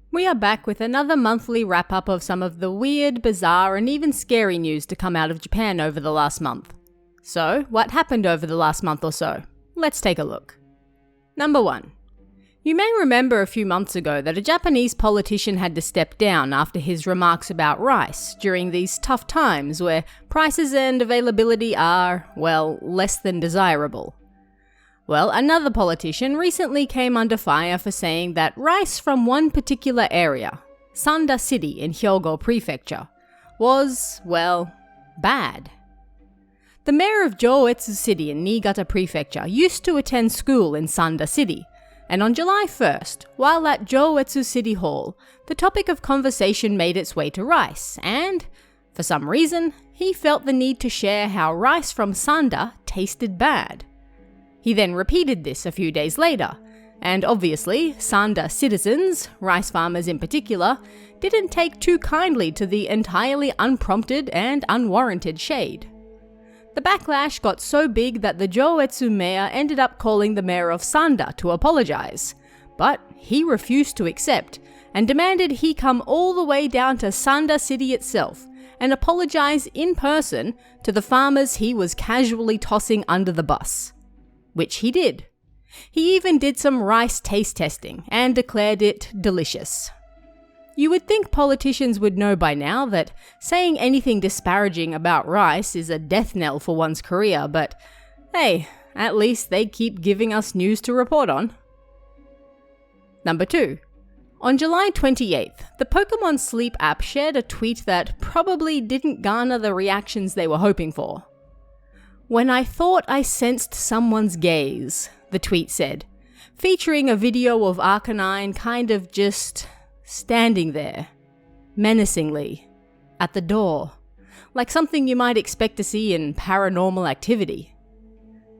We are back with another monthly wrap-up of some of the weird, bizarre, and even scary news to come out of Japan over the last month. So, what happened over the last month or so? Let's take a look. Number 1. You may remember a few months ago that a Japanese politician had to step down after his remarks about rice during these tough times where prices and availability are, well, less than desirable. Well, another politician recently came under fire for saying that rice from one particular area, Sanda City in Hyogo Prefecture, was, well, bad. The mayor of Joetsu City in Niigata Prefecture used to attend school in Sanda City, and on July 1st, while at Joetsu City Hall, the topic of conversation made its way to rice, and, for some reason, he felt the need to share how rice from Sanda tasted bad. He then repeated this a few days later, and obviously, Sanda citizens, rice farmers in particular, didn't take too kindly to the entirely unprompted and unwarranted shade. The backlash got so big that the Joetsu mayor ended up calling the mayor of Sanda to apologize, but he refused to accept and demanded he come all the way down to Sanda City itself and apologize in person to the farmers he was casually tossing under the bus. Which he did. He even did some rice taste testing and declared it delicious. You would think politicians would know by now that saying anything disparaging about rice is a death knell for one's career, but hey, at least they keep giving us news to report on. Number 2. On July 28th, the Pokémon Sleep app shared a tweet that probably didn't garner the reactions they were hoping for. "When I thought I sensed someone's gaze," the tweet said, featuring a video of Arcanine kind of just standing there, menacingly, at the door, like something you might expect to see in Paranormal Activity.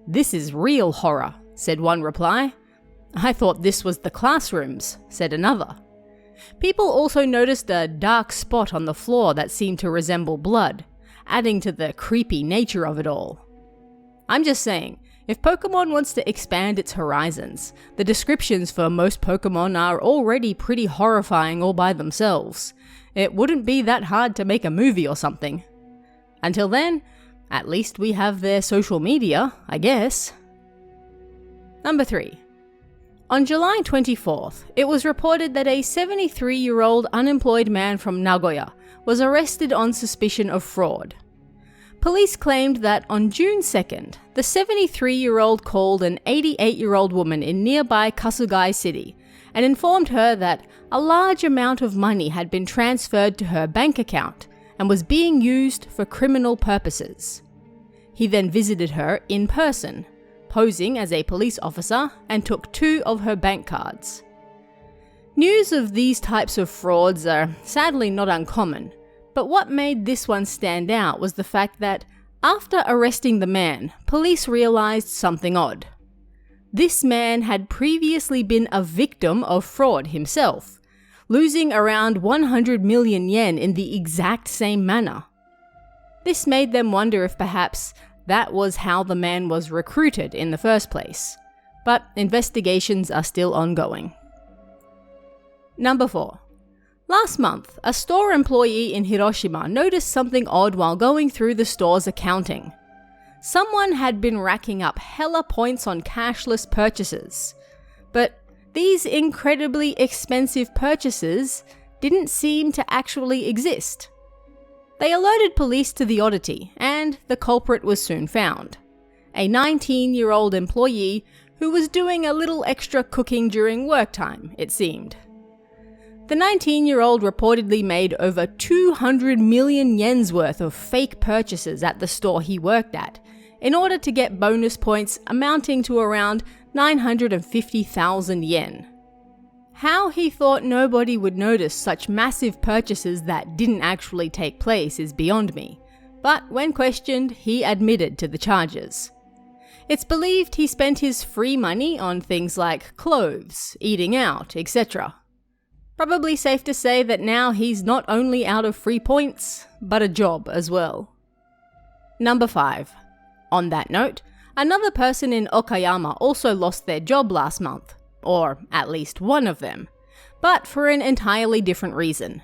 "This is real horror," said one reply. "I thought this was the classrooms," said another. People also noticed a dark spot on the floor that seemed to resemble blood, adding to the creepy nature of it all. I'm just saying, if Pokemon wants to expand its horizons, the descriptions for most Pokemon are already pretty horrifying all by themselves. It wouldn't be that hard to make a movie or something. Until then, at least we have their social media, I guess. Number 3. On July 24th, it was reported that a 73-year-old unemployed man from Nagoya was arrested on suspicion of fraud. Police claimed that on June 2nd, the 73-year-old called an 88-year-old woman in nearby Kasugai City and informed her that a large amount of money had been transferred to her bank account and was being used for criminal purposes. He then visited her in person, posing as a police officer, and took 2 of her bank cards. News of these types of frauds are sadly not uncommon, but what made this one stand out was the fact that, after arresting the man, police realized something odd. This man had previously been a victim of fraud himself, losing around 100 million yen in the exact same manner. This made them wonder if perhaps that was how the man was recruited in the first place, but investigations are still ongoing. Number 4. Last month, a store employee in Hiroshima noticed something odd while going through the store's accounting. Someone had been racking up hella points on cashless purchases, but these incredibly expensive purchases didn't seem to actually exist. They alerted police to the oddity, and the culprit was soon found. A 19-year-old employee who was doing a little extra cooking during work time, it seemed. The 19-year-old reportedly made over 200 million yen's worth of fake purchases at the store he worked at, in order to get bonus points amounting to around 950,000 yen. How he thought nobody would notice such massive purchases that didn't actually take place is beyond me, but when questioned, he admitted to the charges. It's believed he spent his free money on things like clothes, eating out, etc. Probably safe to say that now he's not only out of free points, but a job as well. Number 5. On that note, another person in Okayama also lost their job last month, or at least one of them. but for an entirely different reason.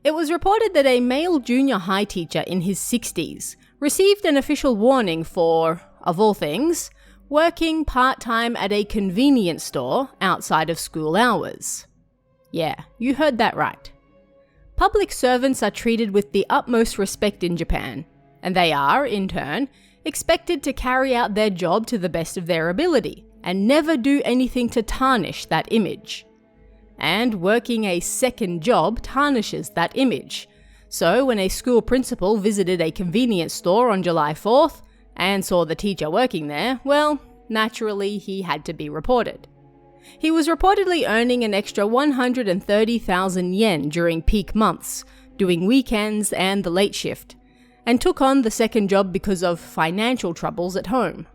It was reported that a male junior high teacher in his 60s received an official warning for, of all things, working part-time at a convenience store outside of school hours. Yeah, you heard that right. Public servants are treated with the utmost respect in Japan, and they are, in turn, expected to carry out their job to the best of their ability and never do anything to tarnish that image. And working a second job tarnishes that image. So when a school principal visited a convenience store on July 4th and saw the teacher working there, well, naturally he had to be reported. He was reportedly earning an extra 130,000 yen during peak months, doing weekends and the late shift, and took on the second job because of financial troubles at home.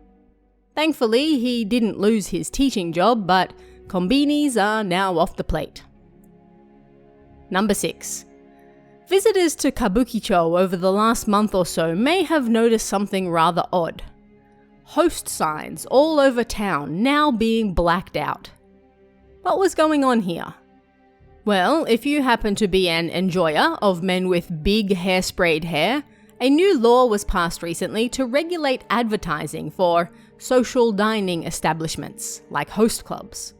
Thankfully, he didn't lose his teaching job, but konbinis are now off the plate. Number 6. Visitors to Kabukicho over the last month or so may have noticed something rather odd. Host signs all over town now being blacked out. What was going on here? Well, if you happen to be an enjoyer of men with big hairsprayed hair, a new law was passed recently to regulate advertising for social dining establishments, like host clubs.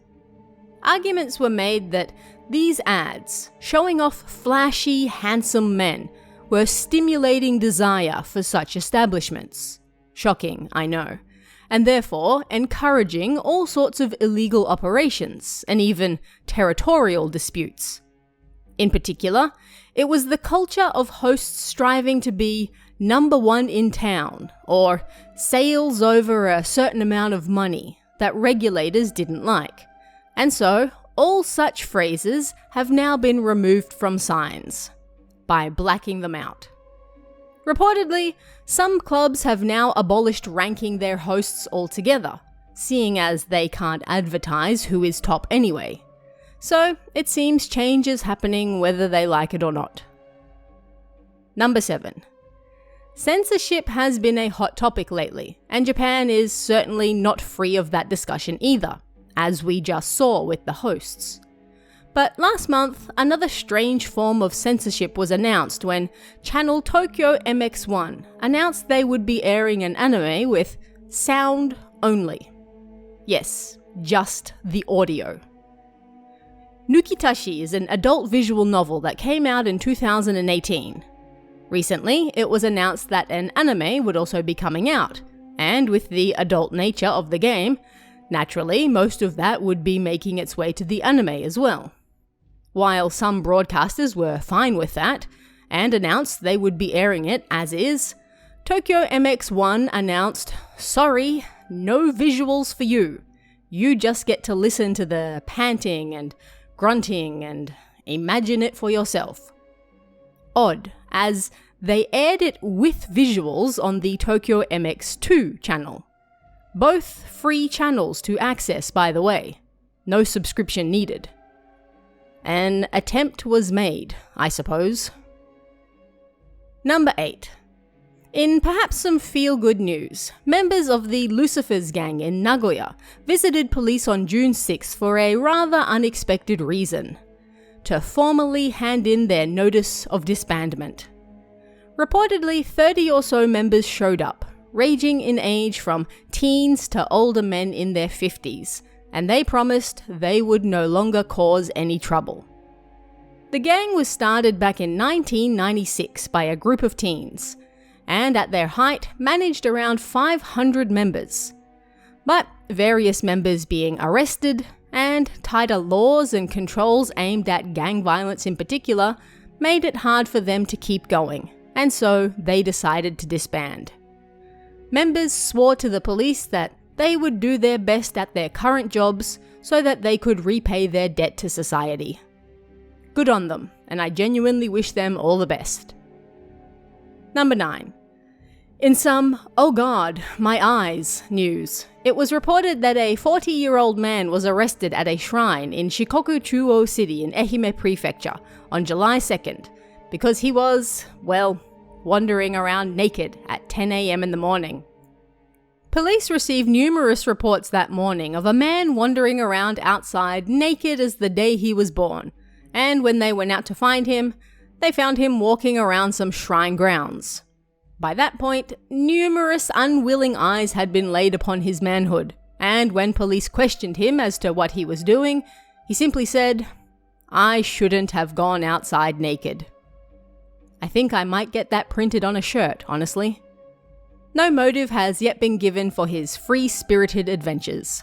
Arguments were made that these ads, showing off flashy, handsome men, were stimulating desire for such establishments. Shocking, I know. And therefore encouraging all sorts of illegal operations and even territorial disputes. In particular, it was the culture of hosts striving to be number one in town, or sales over a certain amount of money, that regulators didn't like. And so, all such phrases have now been removed from signs, by blacking them out. Reportedly, some clubs have now abolished ranking their hosts altogether, seeing as they can't advertise who is top anyway. So, it seems change is happening whether they like it or not. Number 7. Censorship has been a hot topic lately, and Japan is certainly not free of that discussion either, as we just saw with the hosts. But last month, another strange form of censorship was announced when channel Tokyo MX1 announced they would be airing an anime with sound only. Yes, just the audio. Nukitashi is an adult visual novel that came out in 2018. Recently, it was announced that an anime would also be coming out, and with the adult nature of the game, naturally, most of that would be making its way to the anime as well. While some broadcasters were fine with that, and announced they would be airing it as is, Tokyo MX1 announced, sorry, no visuals for you. You just get to listen to the panting and grunting and imagine it for yourself. Odd, as they aired it with visuals on the Tokyo MX2 channel. Both free channels to access, by the way. No subscription needed. An attempt was made, I suppose. Number 8. In perhaps some feel-good news, members of the Lucifer's gang in Nagoya visited police on June 6 for a rather unexpected reason: to formally hand in their notice of disbandment. Reportedly, 30 or so members showed up, ranging in age from teens to older men in their 50s, and they promised they would no longer cause any trouble. The gang was started back in 1996 by a group of teens, and at their height managed around 500 members. But various members being arrested, and tighter laws and controls aimed at gang violence in particular, made it hard for them to keep going, and so they decided to disband. Members swore to the police that they would do their best at their current jobs so that they could repay their debt to society. Good on them, and I genuinely wish them all the best. Number 9. In some "oh god, my eyes" news, it was reported that a 40-year-old man was arrested at a shrine in Shikoku Chuo City in Ehime Prefecture on July 2nd because he was, well, wandering around naked at 10 a.m. in the morning. Police received numerous reports that morning of a man wandering around outside naked as the day he was born, and when they went out to find him, they found him walking around some shrine grounds. By that point, numerous unwilling eyes had been laid upon his manhood, and when police questioned him as to what he was doing, he simply said, "I shouldn't have gone outside naked." I think I might get that printed on a shirt, honestly. No motive has yet been given for his free-spirited adventures.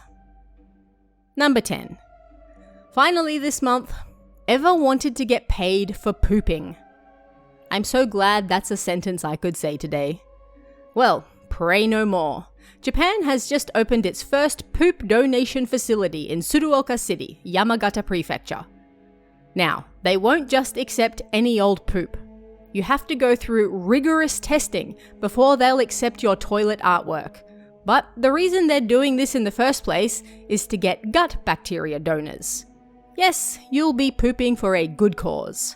Number 10. Finally this month, ever wanted to get paid for pooping? I'm so glad that's a sentence I could say today. Well, pray no more. Japan has just opened its first poop donation facility in Tsuruoka City, Yamagata Prefecture. Now, they won't just accept any old poop. You have to go through rigorous testing before they'll accept your toilet artwork. But the reason they're doing this in the first place is to get gut bacteria donors. Yes, you'll be pooping for a good cause.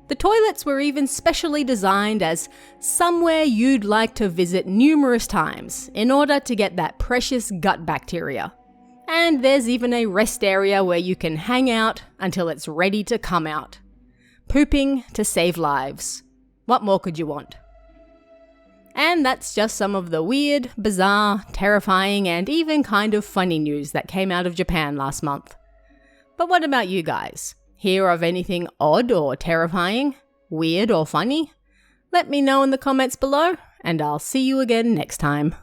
The toilets were even specially designed as somewhere you'd like to visit numerous times in order to get that precious gut bacteria. And there's even a rest area where you can hang out until it's ready to come out. Pooping to save lives. What more could you want? And that's just some of the weird, bizarre, terrifying, and even kind of funny news that came out of Japan last month. But what about you guys? Hear of anything odd or terrifying? Weird or funny? Let me know in the comments below, and I'll see you again next time.